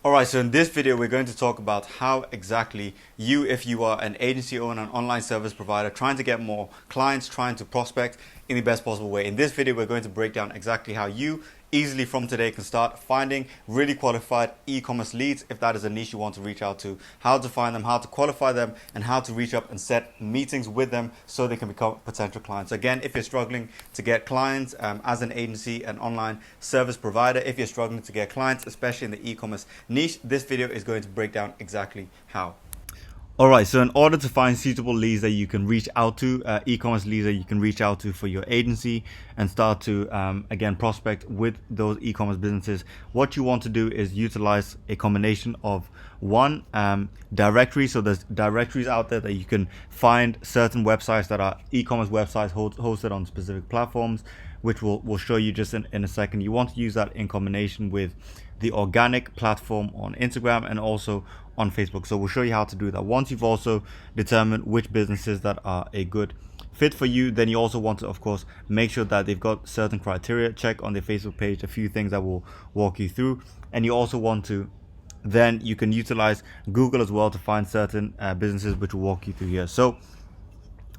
Alright, so in this video, we're going to talk about how exactly you, if you are an agency owner, an online service provider, trying to get more clients, trying to prospect in the best possible way. In this video, we're going to break down exactly how you easily from today can start finding really qualified e-commerce leads if that is a niche you want to reach out to, how to find them, how to qualify them, and how to reach up and set meetings with them so they can become potential clients. Again, if you're struggling to get clients as an agency, an online service provider, if you're struggling to get clients, especially in the e-commerce niche, this video is going to break down exactly how. Alright, so in order to find suitable leads that you can reach out to, e-commerce leads that you can reach out to for your agency and start to, again, prospect with those e-commerce businesses, what you want to do is utilize a combination of one, directory. So there's directories out there that you can find certain websites that are e-commerce websites hosted on specific platforms, which we'll show you just in a second. You want to use that in combination with the organic platform on Instagram and also on Facebook. So we'll show you how to do that. Once you've also determined which businesses that are a good fit for you, then you also want to, of course, make sure that they've got certain criteria. Check on their Facebook page a few things that will walk you through. And you also want to, then you can utilize Google as well to find certain businesses which will walk you through here. So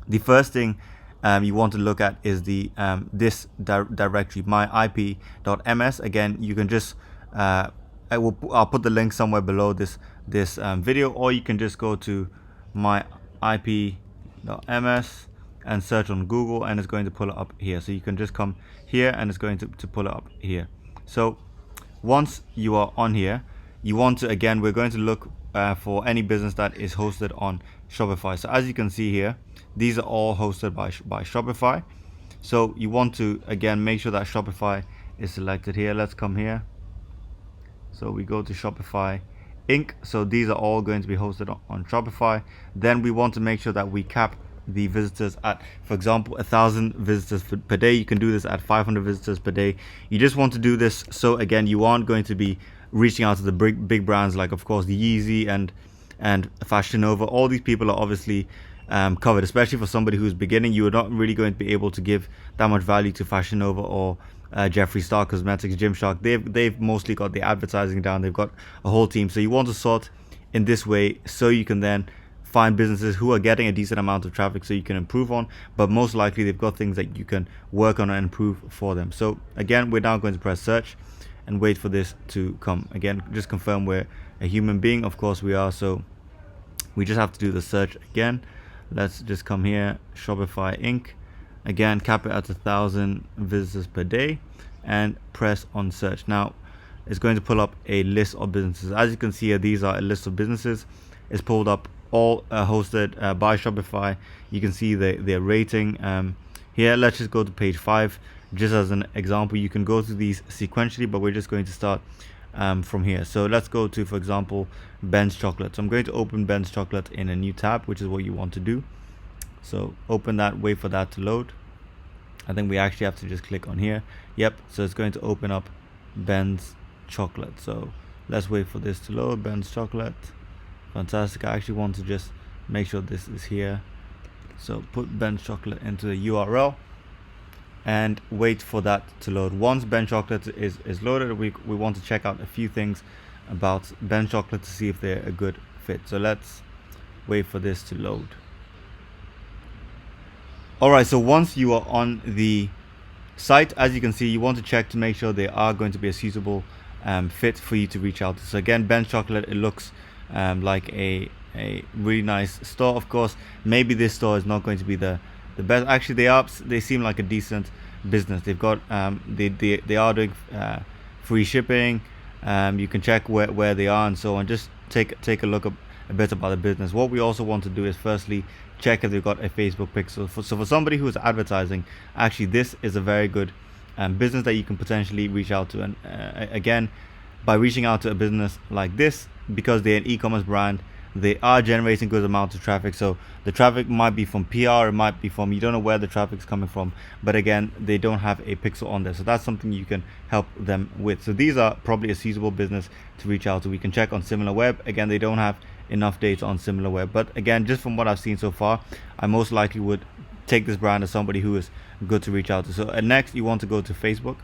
the first thing you want to look at is the this directory, myip.ms. Again, you can just I'll put the link somewhere below this video, or you can just go to myip.ms and search on Google, and it's going to pull it up here. So you can just come here and it's going to pull it up here. So once you are on here, you want to, again, we're going to look for any business that is hosted on Shopify. So as you can see here, these are all hosted by Shopify. So you want to, again, make sure that Shopify is selected here. Let's come here. So we go to Shopify Inc. So these are all going to be hosted on Shopify. Then we want to make sure that we cap the visitors at, for example, 1,000 visitors per day. You can do this at 500 visitors per day. You just want to do this so, again, you aren't going to be reaching out to the big brands like, of course, the Yeezy and Fashion Nova. All these people are obviously covered, especially for somebody who's beginning. You are not really going to be able to give that much value to Fashion Nova or Jeffree Star Cosmetics, Gymshark. They've mostly got the advertising down. They've got a whole team. So you want to sort in this way so you can then find businesses who are getting a decent amount of traffic so you can improve on, but most likely they've got things that you can work on and improve for them. So again, we're now going to press search and wait for this to come. Again, just confirm we're a human being. Of course we are. So we just have to do the search again. Let's just come here, Shopify Inc. Again, cap it at 1,000 visitors per day and press on search. Now it's going to pull up a list of businesses. As you can see here, these are a list of businesses. It's pulled up all hosted by Shopify. You can see their rating here. Let's just go to page 5 just as an example. You can go through these sequentially, but we're just going to start from here. So let's go to, for example, Ben's Chocolate. So I'm going to open Ben's Chocolate in a new tab, which is what you want to do. So open that, wait for that to load. I think we actually have to just click on here. Yep, so it's going to open up Ben's Chocolate. So let's wait for this to load. Ben's Chocolate, fantastic. I actually want to just make sure this is here. So put Ben's Chocolate into the URL and wait for that to load. Once Ben's Chocolate is loaded, we want to check out a few things about Ben's Chocolate to see if they're a good fit. So let's wait for this to load. Alright, so once you are on the site, as you can see, you want to check to make sure they are going to be a suitable fit for you to reach out to. So again, Ben's Chocolate, it looks like a really nice store. Of course, maybe this store is not going to be the best. Actually, they seem like a decent business. They've got they are doing free shipping. You can check where they are and so on. Just take a look a bit about the business. What we also want to do is firstly check if they've got a Facebook pixel. So for somebody who is advertising, actually this is a very good business that you can potentially reach out to. And again, by reaching out to a business like this, because they're an e-commerce brand, they are generating good amounts of traffic. So the traffic might be from PR, it might be from, you don't know where the traffic's coming from, but again, they don't have a pixel on there. So that's something you can help them with. So these are probably a suitable business to reach out to. We can check on SimilarWeb. Again, they don't have enough data on SimilarWeb, but again, just from what I've seen so far, I most likely would take this brand as somebody who is good to reach out to. So next, you want to go to Facebook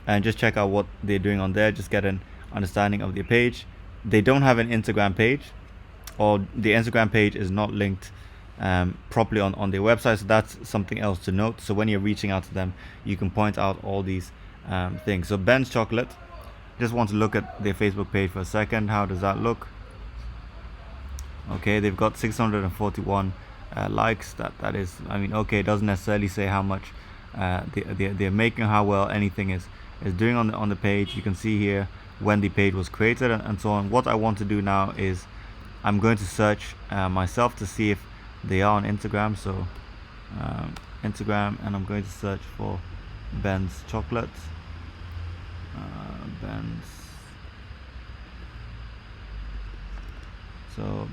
and just check out what they're doing on there. Just get an understanding of their page. they don't have an Instagram page, or the Instagram page is not linked properly on their website. So that's something else to note. So when you're reaching out to them, you can point out all these things. So Ben's Chocolate, just want to look at their Facebook page for a second. How does that look? Okay, they've got 641 likes. That is, I mean, okay, it doesn't necessarily say how much they're making, how well anything is doing on the page. You can see here when the page was created and so on. What I want to do now is I'm going to search myself to see if they are on Instagram. So Instagram, and I'm going to search for Ben's Chocolate.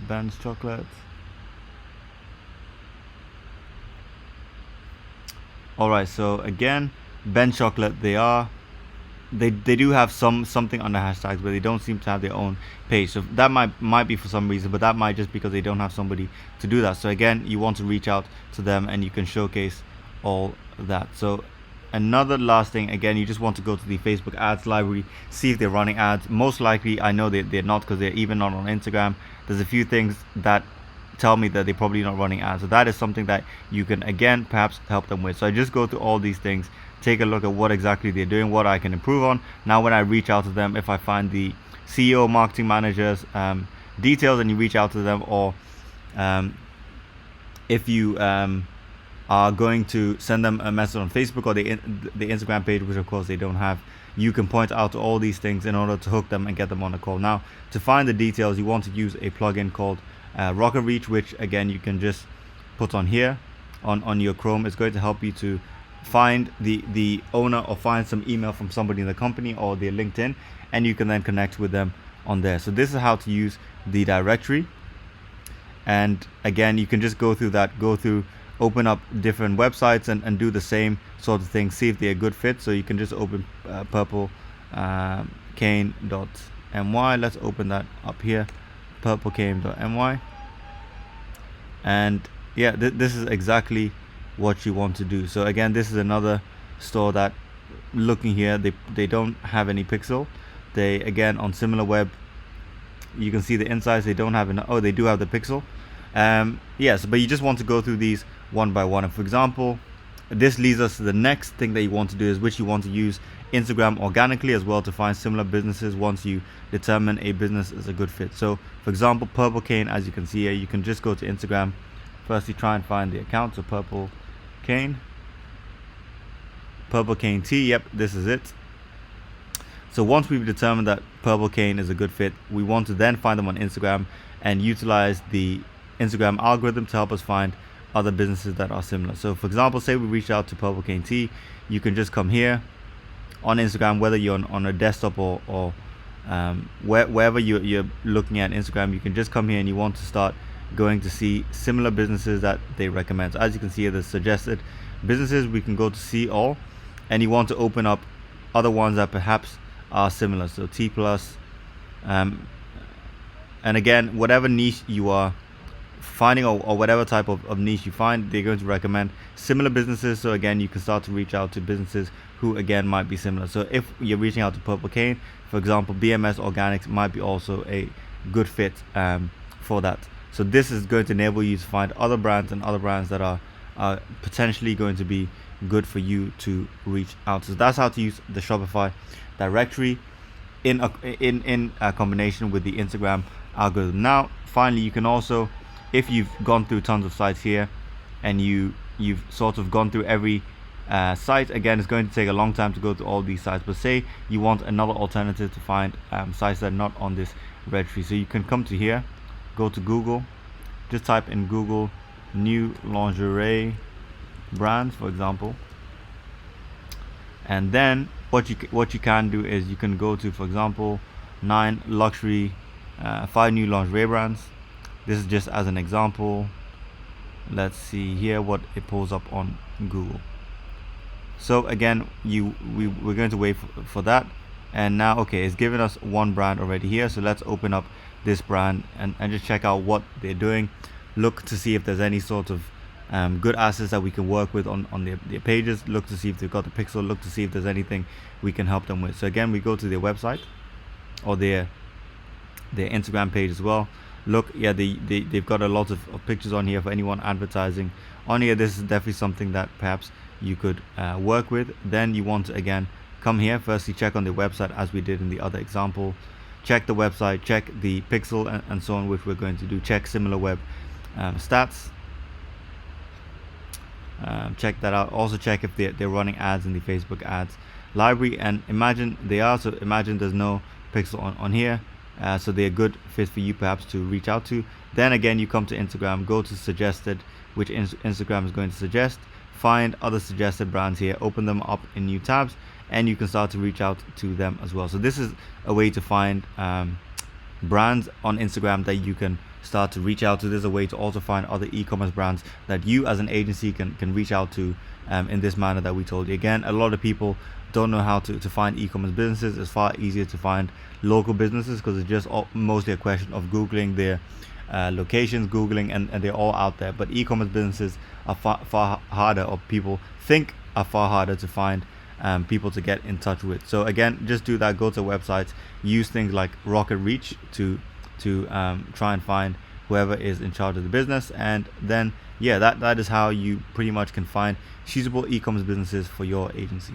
Ben's Chocolate. Alright, so again, Ben's Chocolate, they do have something on the hashtags, but they don't seem to have their own page. So that might be for some reason, but that might just because they don't have somebody to do that. So again, you want to reach out to them and you can showcase all that. So another last thing, again, you just want to go to the Facebook ads library, see if they're running ads. Most likely, I know they're not, because they're even not on Instagram. There's a few things that tell me that they're probably not running ads. So that is something that you can, again, perhaps help them with. So I just go through all these things, take a look at what exactly they're doing, what I can improve on. Now when I reach out to them, if I find the CEO, marketing managers details, and you reach out to them, or if you are going to send them a message on Facebook or the Instagram page, which of course they don't have, you can point out all these things in order to hook them and get them on a call. Now to find the details, you want to use a plugin called Rocket Reach, which again you can just put on here on your Chrome. It's going to help you to find the owner, or find some email from somebody in the company or their LinkedIn, and you can then connect with them on there. So this is how to use the directory. And again, you can just go through, open up different websites and do the same sort of thing, see if they're a good fit. So you can just open purplecane.my. Let's open that up here, purplecane.my. And yeah, this is exactly what you want to do. So again, this is another store that, looking here, they don't have any pixel. They, again, on SimilarWeb, you can see the insights, they don't have enough. Oh, they do have the pixel. Yes, but you just want to go through these one by one. And for example, this leads us to the next thing that you want to do, is which you want to use Instagram organically as well to find similar businesses once you determine a business is a good fit. So for example, Purple Cane, as you can see here, you can just go to Instagram. Firstly, try and find the account. So Purple Cane Tea, yep, this is it. So once we've determined that Purple Cane is a good fit, we want to then find them on Instagram and utilize the Instagram algorithm to help us find other businesses that are similar. So for example, say we reach out to Purple Cane Tea, you can just come here on Instagram, whether you're on a desktop or wherever you're looking at Instagram, you can just come here and you want to start going to see similar businesses that they recommend. So as you can see here, the suggested businesses, we can go to see all, and you want to open up other ones that perhaps are similar. So T plus, and again, whatever niche you are finding, or whatever type of niche you find, they're going to recommend similar businesses. So again, you can start to reach out to businesses who again might be similar. So if you're reaching out to Purple Cane, for example, BMS Organics might be also a good fit for that. So this is going to enable you to find other brands and other brands that are potentially going to be good for you to reach out. So that's how to use the Shopify directory in a combination with the Instagram algorithm. Now finally, you can also, if you've gone through tons of sites here and you've sort of gone through every site, again, it's going to take a long time to go to all these sites, but say you want another alternative to find sites that are not on this registry. So you can come to here, go to Google, just type in Google new lingerie brands, for example, and then what you can do is you can go to, for example, 5 new lingerie brands. This is just as an example. Let's see here what it pulls up on Google. So again, we're going to wait for that, and now okay, it's given us one brand already here. So let's open up this brand and just check out what they're doing. Look to see if there's any sort of good assets that we can work with on their pages. Look to see if they've got the pixel. Look to see if there's anything we can help them with. So again, we go to their website or their their Instagram page as well. Look, yeah, they've got a lot of pictures on here for anyone advertising on here. This is definitely something that perhaps you could work with. Then you want to again come here, firstly check on the website as we did in the other example. Check the website, check the pixel and so on, which we're going to do. Check similar web stats. Check that out. Also check if they're running ads in the Facebook ads library, and imagine they are, so imagine there's no pixel on here, so they're a good fit for you perhaps to reach out to. Then again, you come to Instagram, go to suggested, which Instagram is going to suggest. Find other suggested brands here, open them up in new tabs, and you can start to reach out to them as well. So this is a way to find brands on Instagram that you can start to reach out to. There's a way to also find other e-commerce brands that you as an agency can reach out to in this manner that we told you. Again, a lot of people don't know how to find e-commerce businesses. It's far easier to find local businesses because it's just mostly a question of Googling their locations, Googling, and they're all out there. But e-commerce businesses are far harder, or people think are far harder to find people to get in touch with. So again, just do that. Go to websites, use things like Rocket Reach to try and find whoever is in charge of the business, and then yeah, that is how you pretty much can find suitable e-commerce businesses for your agency.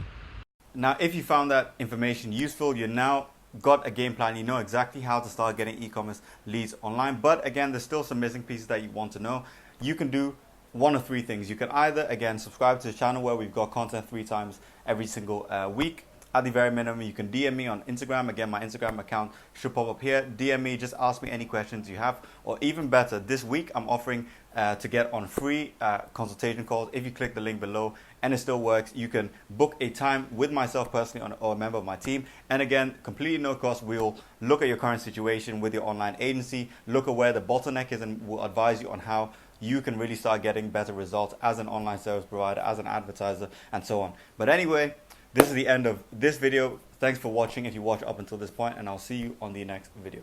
Now, if you found that information useful, you now got a game plan. You know exactly how to start getting e-commerce leads online. But again, there's still some missing pieces that you want to know. You can do one of three things. You can either, again, subscribe to the channel where we've got content 3 times every single week. At the very minimum, you can DM me on Instagram. Again, my Instagram account should pop up here. DM me, just ask me any questions you have. Or even better, this week I'm offering to get on free consultation calls. If you click the link below and it still works, you can book a time with myself personally or a member of my team. And again, completely no cost. We'll look at your current situation with your online agency, look at where the bottleneck is, and we'll advise you on how you can really start getting better results as an online service provider, as an advertiser, and so on. But anyway, this is the end of this video. Thanks for watching if you watch up until this point, and I'll see you on the next video.